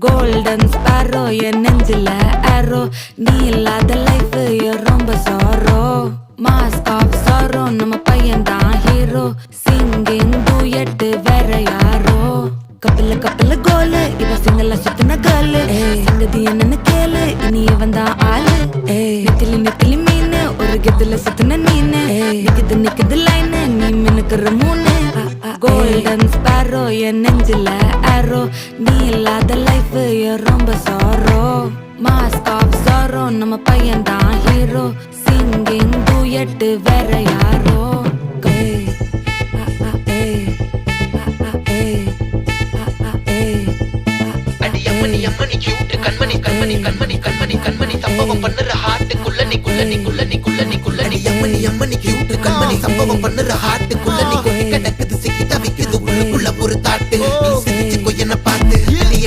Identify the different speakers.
Speaker 1: golden sparrow என் நெஞ்சில ஆரோ நீ இல்லாத லைஃப் ரொம்ப சாரோ மாஸ்க் ஆஃப் சாரோ நம்ம பையன் தான் ஹீரோ சிங்கிங் டூயட் வேற யாரோ கப்பல கோலு இவ சிங்கல சுத்தின கேளு சங்கதி என்னன்னு கேளு இனி இவன் தான் ஆளு நெத்திலி மீனு ஒரு கெத்துல சுத்தின நீனு நிக்குது லைனு நீ மினுக்குற மூணு கோல்டன் ஸ்பாரோ என் நெஞ்சில ஆரோ நீ இல்லாத லைஃப் ரொம்ப சாரோ மாஸ்க் ஆஃப் சாரோ நம்ம பையன் தான் ஹீரோ சிங்கிங் டூயட் வேற யாரோ
Speaker 2: சம்பவம் பண்ணுற ஹார்ட்டுக்குள்ள நீ கிடக்குது சிக்கி தவிக்குது உள்ளுக்குள்ள ஒரு தாட்டு நீ சிரிச்சு கொய்யன பார்த்து